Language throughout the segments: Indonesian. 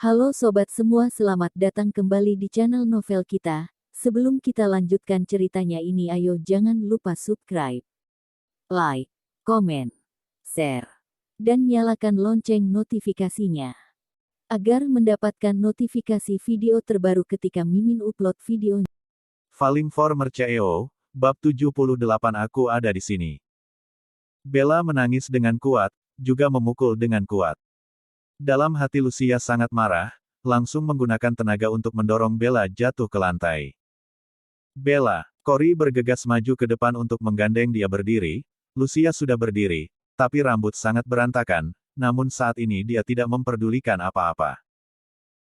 Halo sobat semua, selamat datang kembali di channel novel kita. Sebelum kita lanjutkan ceritanya ini, ayo jangan lupa subscribe, like, komen, share, dan nyalakan lonceng notifikasinya agar mendapatkan notifikasi video terbaru ketika Mimin upload video. Falling for Mercaeo, bab 78. Aku ada di sini. Bella menangis dengan kuat, juga memukul dengan kuat. Dalam hati Lucia sangat marah, langsung menggunakan tenaga untuk mendorong Bella jatuh ke lantai. Bella, Cory bergegas maju ke depan untuk menggandeng dia berdiri. Lucia sudah berdiri, tapi rambut sangat berantakan, namun saat ini dia tidak memperdulikan apa-apa.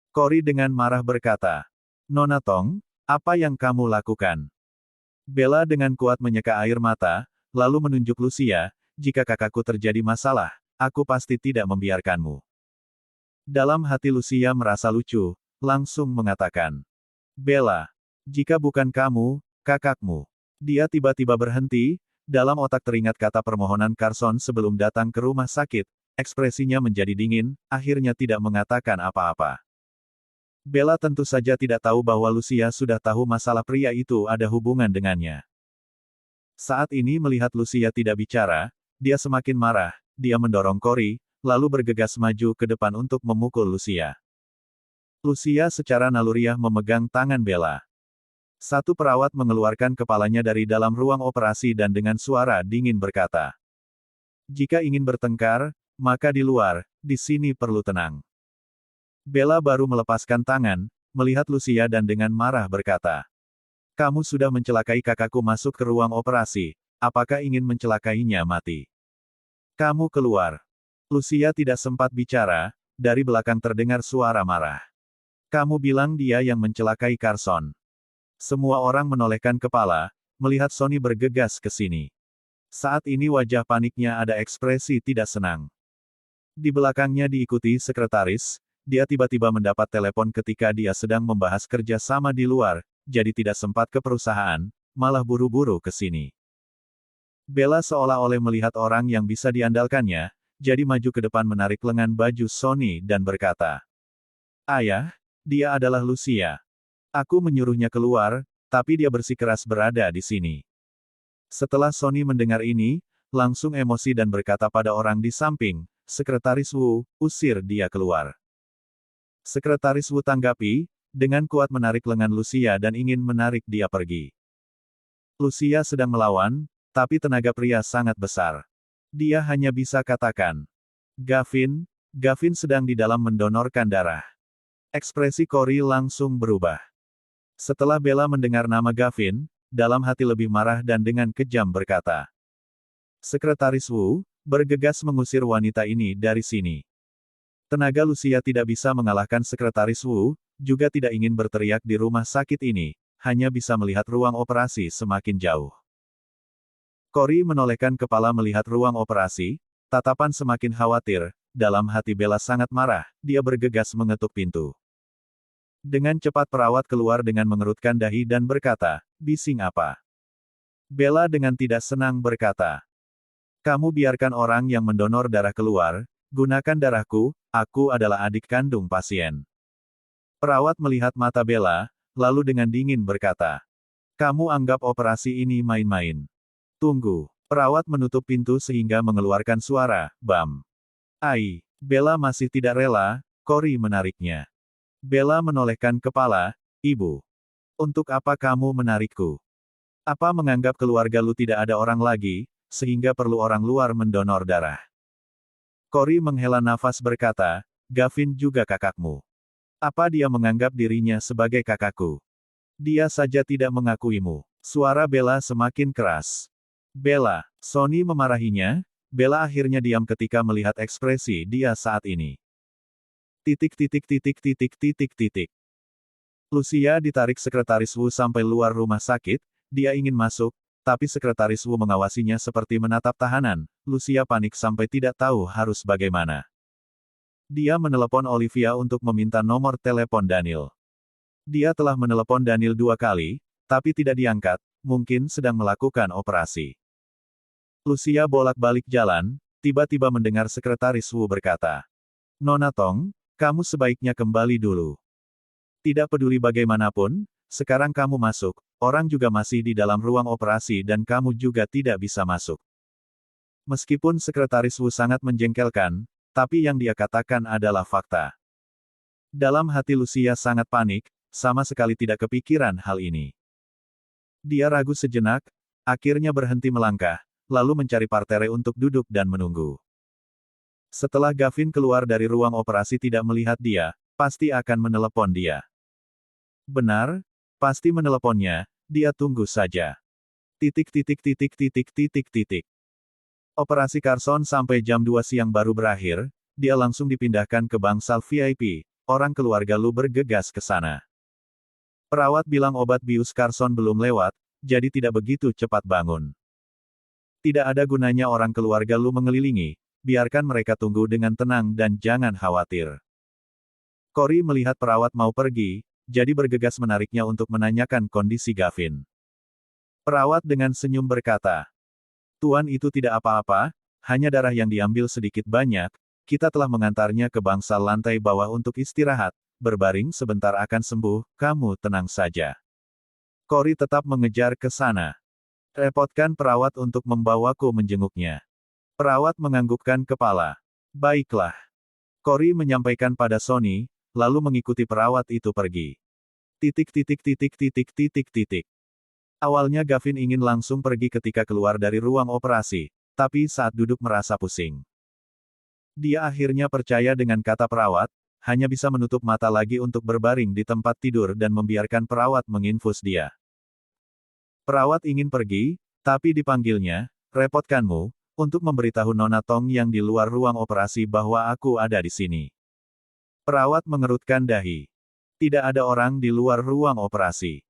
Cory dengan marah berkata, "Nona Tong, apa yang kamu lakukan?" Bella dengan kuat menyeka air mata, lalu menunjuk Lucia, "Jika kakakku terjadi masalah, aku pasti tidak membiarkanmu." Dalam hati Lucia merasa lucu, langsung mengatakan, "Bella, jika bukan kamu, kakakmu." Dia tiba-tiba berhenti, dalam otak teringat kata permohonan Carson sebelum datang ke rumah sakit, ekspresinya menjadi dingin, akhirnya tidak mengatakan apa-apa. Bella tentu saja tidak tahu bahwa Lucia sudah tahu masalah pria itu ada hubungan dengannya. Saat ini melihat Lucia tidak bicara, dia semakin marah, dia mendorong Cory, lalu bergegas maju ke depan untuk memukul Lucia. Lucia secara naluriah memegang tangan Bella. Satu perawat mengeluarkan kepalanya dari dalam ruang operasi dan dengan suara dingin berkata, "Jika ingin bertengkar, maka di luar, di sini perlu tenang." Bella baru melepaskan tangan, melihat Lucia dan dengan marah berkata, "Kamu sudah mencelakai kakakku masuk ke ruang operasi, apakah ingin mencelakainya mati? Kamu keluar." Lucia tidak sempat bicara, dari belakang terdengar suara marah. "Kamu bilang dia yang mencelakai Carson." Semua orang menolehkan kepala, melihat Sonny bergegas ke sini. Saat ini wajah paniknya ada ekspresi tidak senang. Di belakangnya diikuti sekretaris, dia tiba-tiba mendapat telepon ketika dia sedang membahas kerja sama di luar, jadi tidak sempat ke perusahaan, malah buru-buru ke sini. Bella seolah-olah melihat orang yang bisa diandalkannya, jadi maju ke depan menarik lengan baju Sonny dan berkata, "Ayah, dia adalah Lucia. Aku menyuruhnya keluar, tapi dia bersikeras berada di sini." Setelah Sonny mendengar ini, langsung emosi dan berkata pada orang di samping, "Sekretaris Wu, usir dia keluar." Sekretaris Wu tanggapi, dengan kuat menarik lengan Lucia dan ingin menarik dia pergi. Lucia sedang melawan, tapi tenaga pria sangat besar. Dia hanya bisa katakan, Gavin sedang di dalam mendonorkan darah." Ekspresi Cory langsung berubah. Setelah Bella mendengar nama Gavin, dalam hati lebih marah dan dengan kejam berkata, "Sekretaris Wu, bergegas mengusir wanita ini dari sini." Tenaga Lucia tidak bisa mengalahkan Sekretaris Wu, juga tidak ingin berteriak di rumah sakit ini, hanya bisa melihat ruang operasi semakin jauh. Cory menolehkan kepala melihat ruang operasi, tatapan semakin khawatir, dalam hati Bella sangat marah, dia bergegas mengetuk pintu. Dengan cepat perawat keluar dengan mengerutkan dahi dan berkata, "Bising apa?" Bella dengan tidak senang berkata, "Kamu biarkan orang yang mendonor darah keluar, gunakan darahku, aku adalah adik kandung pasien." Perawat melihat mata Bella, lalu dengan dingin berkata, "Kamu anggap operasi ini main-main? Tunggu." Perawat menutup pintu sehingga mengeluarkan suara, "Bam." "Ai." Bella masih tidak rela, Cory menariknya. Bella menolehkan kepala, "Ibu. Untuk apa kamu menarikku? Apa menganggap keluarga lu tidak ada orang lagi, sehingga perlu orang luar mendonor darah?" Cory menghela nafas berkata, "Gavin juga kakakmu. Apa dia menganggap dirinya sebagai kakakku? Dia saja tidak mengakuimu." Suara Bella semakin keras. "Bella." Sonny memarahinya, Bella akhirnya diam ketika melihat ekspresi dia saat ini. Lucia ditarik Sekretaris Wu sampai luar rumah sakit, dia ingin masuk, tapi Sekretaris Wu mengawasinya seperti menatap tahanan. Lucia panik sampai tidak tahu harus bagaimana. Dia menelepon Olivia untuk meminta nomor telepon Daniel. Dia telah menelepon Daniel 2 kali, tapi tidak diangkat, mungkin sedang melakukan operasi. Lucia bolak-balik jalan, tiba-tiba mendengar Sekretaris Wu berkata, "Nona Tong, Kamu sebaiknya kembali dulu. Tidak peduli bagaimanapun, sekarang kamu masuk, orang juga masih di dalam ruang operasi dan kamu juga tidak bisa masuk. Meskipun sekretaris Wu sangat menjengkelkan, tapi yang dia katakan adalah fakta. Dalam hati Lucia sangat panik, sama sekali tidak kepikiran hal ini. Dia ragu sejenak, akhirnya berhenti melangkah, lalu mencari partere untuk duduk dan menunggu. Setelah Gavin keluar dari ruang operasi tidak melihat dia, pasti akan menelepon dia. Benar, pasti meneleponnya, dia tunggu saja. Titik. Operasi Carson sampai jam 2 siang baru berakhir, dia langsung dipindahkan ke bangsal VIP, orang keluarga Lu bergegas ke sana. Perawat bilang obat bius Carson belum lewat, jadi tidak begitu cepat bangun. Tidak ada gunanya orang keluarga Lu mengelilingi, biarkan mereka tunggu dengan tenang dan jangan khawatir. Cory melihat perawat mau pergi, jadi bergegas menariknya untuk menanyakan kondisi Gavin. Perawat dengan senyum berkata, "Tuan itu tidak apa-apa, hanya darah yang diambil sedikit banyak, kita telah mengantarnya ke bangsal lantai bawah untuk istirahat, berbaring sebentar akan sembuh, kamu tenang saja." Cory tetap mengejar ke sana. Repotkan perawat untuk membawaku menjenguknya. Perawat menganggukkan kepala. Baiklah. Cory menyampaikan pada Sony, lalu mengikuti perawat itu pergi. Titik. Awalnya Gavin ingin langsung pergi ketika keluar dari ruang operasi, tapi saat duduk merasa pusing. Dia akhirnya percaya dengan kata perawat, hanya bisa menutup mata lagi untuk berbaring di tempat tidur dan membiarkan perawat menginfus dia. Perawat ingin pergi, tapi dipanggilnya, repotkanmu, untuk memberitahu Nona Tong yang di luar ruang operasi bahwa aku ada di sini. Perawat mengerutkan dahi. Tidak ada orang di luar ruang operasi.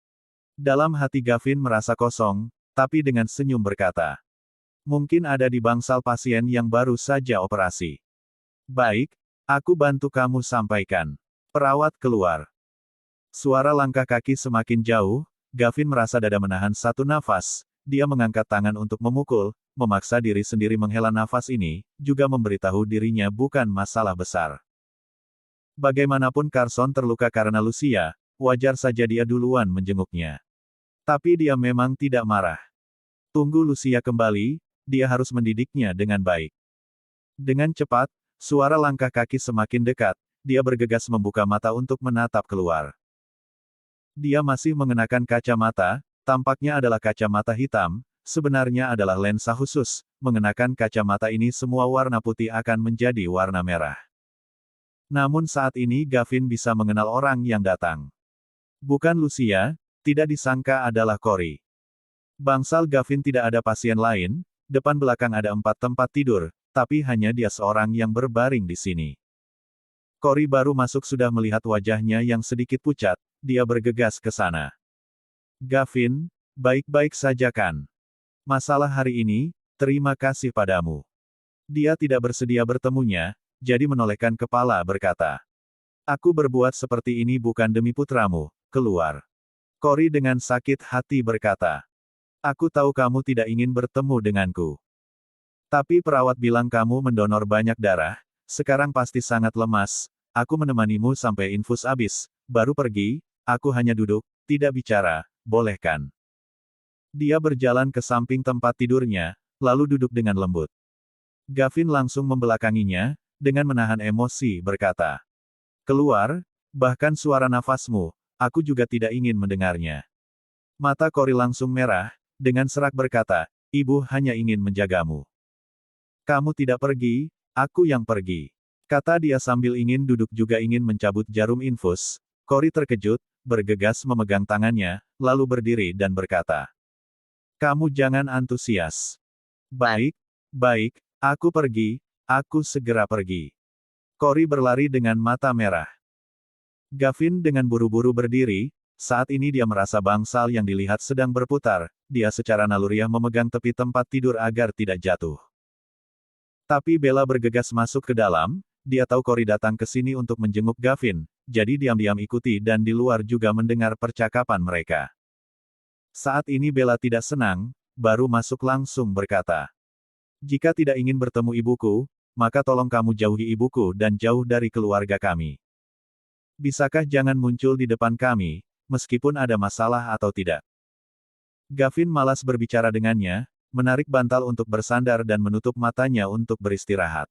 Dalam hati Gavin merasa kosong, tapi dengan senyum berkata, "Mungkin ada di bangsal pasien yang baru saja operasi." "Baik, aku bantu kamu sampaikan." Perawat keluar. Suara langkah kaki semakin jauh, Gavin merasa dada menahan satu nafas, dia mengangkat tangan untuk memukul, memaksa diri sendiri menghela nafas ini, juga memberitahu dirinya bukan masalah besar. Bagaimanapun Carson terluka karena Lucia, wajar saja dia duluan menjenguknya. Tapi dia memang tidak marah. Tunggu Lucia kembali, dia harus mendidiknya dengan baik. Dengan cepat, suara langkah kaki semakin dekat, dia bergegas membuka mata untuk menatap keluar. Dia masih mengenakan kacamata, tampaknya adalah kacamata hitam, sebenarnya adalah lensa khusus, mengenakan kacamata ini semua warna putih akan menjadi warna merah. Namun saat ini Gavin bisa mengenal orang yang datang. Bukan Lucia, tidak disangka adalah Cory. Bangsal Gavin tidak ada pasien lain, depan belakang ada 4 tempat tidur, tapi hanya dia seorang yang berbaring di sini. Cory baru masuk sudah melihat wajahnya yang sedikit pucat, dia bergegas ke sana. "Gavin, baik-baik saja kan? Masalah hari ini, terima kasih padamu." Dia tidak bersedia bertemunya, jadi menolehkan kepala berkata, "Aku berbuat seperti ini bukan demi putramu, keluar." Cory dengan sakit hati berkata, "Aku tahu kamu tidak ingin bertemu denganku. Tapi perawat bilang kamu mendonor banyak darah, sekarang pasti sangat lemas, aku menemanimu sampai infus habis, baru pergi, aku hanya duduk, tidak bicara, boleh kan?" Dia berjalan ke samping tempat tidurnya, lalu duduk dengan lembut. Gavin langsung membelakanginya, dengan menahan emosi berkata, "Keluar, bahkan suara nafasmu, aku juga tidak ingin mendengarnya." Mata Cory langsung merah, dengan serak berkata, "Ibu hanya ingin menjagamu. Kamu tidak pergi, aku yang pergi." Kata dia sambil ingin duduk juga ingin mencabut jarum infus. Cory terkejut, bergegas memegang tangannya, lalu berdiri dan berkata, "Kamu jangan antusias. Baik, baik, aku pergi, aku segera pergi." Cory berlari dengan mata merah. Gavin dengan buru-buru berdiri, saat ini dia merasa bangsal yang dilihat sedang berputar, dia secara naluriah memegang tepi tempat tidur agar tidak jatuh. Tapi Bella bergegas masuk ke dalam, dia tahu Cory datang ke sini untuk menjenguk Gavin, jadi diam-diam ikuti dan di luar juga mendengar percakapan mereka. Saat ini Bella tidak senang, baru masuk langsung berkata, "Jika tidak ingin bertemu ibuku, maka tolong kamu jauhi ibuku dan jauh dari keluarga kami. Bisakah jangan muncul di depan kami, meskipun ada masalah atau tidak? Gavin malas berbicara dengannya, menarik bantal untuk bersandar dan menutup matanya untuk beristirahat.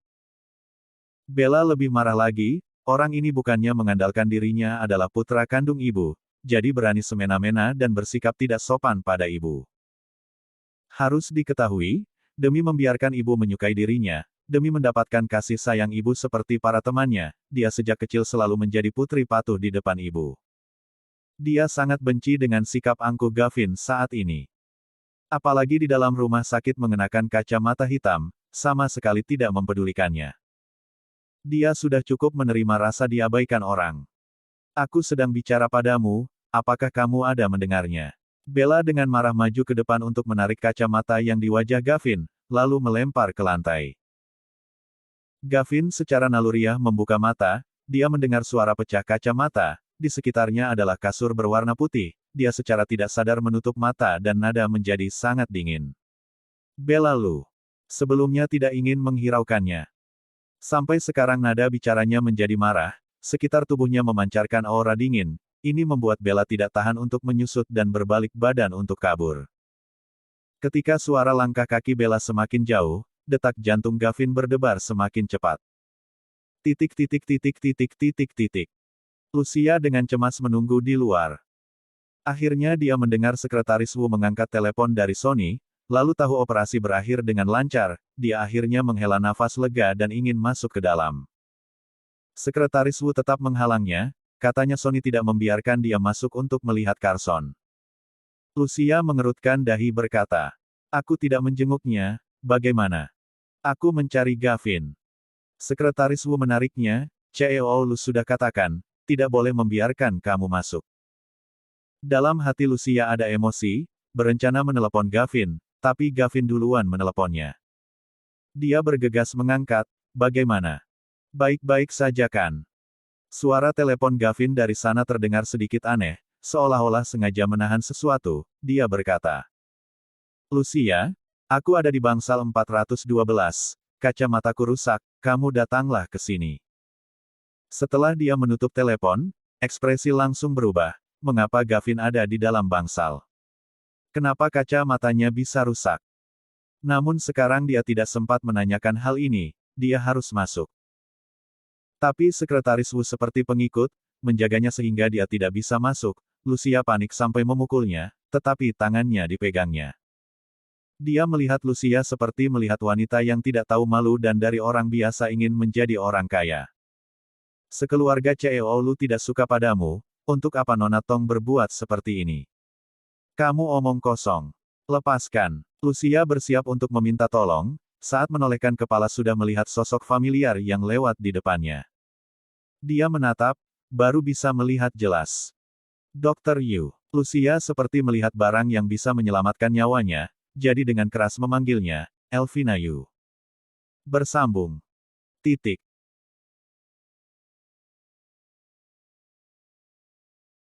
Bella lebih marah lagi, orang ini bukannya mengandalkan dirinya adalah putra kandung ibu, jadi berani semena-mena dan bersikap tidak sopan pada ibu. Harus diketahui, demi membiarkan ibu menyukai dirinya, demi mendapatkan kasih sayang ibu seperti para temannya, dia sejak kecil selalu menjadi putri patuh di depan ibu. Dia sangat benci dengan sikap angkuh Gavin saat ini. Apalagi di dalam rumah sakit mengenakan kacamata hitam, sama sekali tidak mempedulikannya. Dia sudah cukup menerima rasa diabaikan orang. Aku sedang bicara padamu, apakah kamu ada mendengarnya? Bella dengan marah maju ke depan untuk menarik kacamata yang di wajah Gavin, lalu melempar ke lantai. Gavin secara naluriah membuka mata, dia mendengar suara pecah kacamata, di sekitarnya adalah kasur berwarna putih, dia secara tidak sadar menutup mata dan nada menjadi sangat dingin. Bella Lu. Sebelumnya tidak ingin menghiraukannya. Sampai sekarang nada bicaranya menjadi marah, sekitar tubuhnya memancarkan aura dingin, ini membuat Bella tidak tahan untuk menyusut dan berbalik badan untuk kabur. Ketika suara langkah kaki Bella semakin jauh, detak jantung Gavin berdebar semakin cepat. Lucia dengan cemas menunggu di luar. Akhirnya dia mendengar sekretaris Wu mengangkat telepon dari Sony, lalu tahu operasi berakhir dengan lancar, dia akhirnya menghela nafas lega dan ingin masuk ke dalam. Sekretaris Wu tetap menghalangnya, katanya Sony tidak membiarkan dia masuk untuk melihat Carson. Lucia mengerutkan dahi berkata, "Aku tidak menjenguknya, bagaimana? Aku mencari Gavin." Sekretaris Wu menariknya, CEO Lu sudah katakan, tidak boleh membiarkan kamu masuk. Dalam hati Lucia ada emosi, berencana menelepon Gavin, tapi Gavin duluan meneleponnya. Dia bergegas mengangkat, "Bagaimana? Baik-baik saja kan?" Suara telepon Gavin dari sana terdengar sedikit aneh, seolah-olah sengaja menahan sesuatu, dia berkata. "Lucia, aku ada di bangsal 412, kacamataku rusak, kamu datanglah ke sini." Setelah dia menutup telepon, ekspresi langsung berubah, mengapa Gavin ada di dalam bangsal? Kenapa kaca matanya bisa rusak? Namun sekarang dia tidak sempat menanyakan hal ini, dia harus masuk. Tapi sekretaris Wu seperti pengikut, menjaganya sehingga dia tidak bisa masuk, Lucia panik sampai memukulnya, tetapi tangannya dipegangnya. Dia melihat Lucia seperti melihat wanita yang tidak tahu malu dan dari orang biasa ingin menjadi orang kaya. Sekeluarga CEO Lu tidak suka padamu, untuk apa Nona Tong berbuat seperti ini? Kamu omong kosong. Lepaskan. Lucia bersiap untuk meminta tolong, saat menolehkan kepala sudah melihat sosok familiar yang lewat di depannya. Dia menatap, baru bisa melihat jelas. Dr. Yu. Lucia seperti melihat barang yang bisa menyelamatkan nyawanya, jadi dengan keras memanggilnya, Elvina Yu. Bersambung. Titik.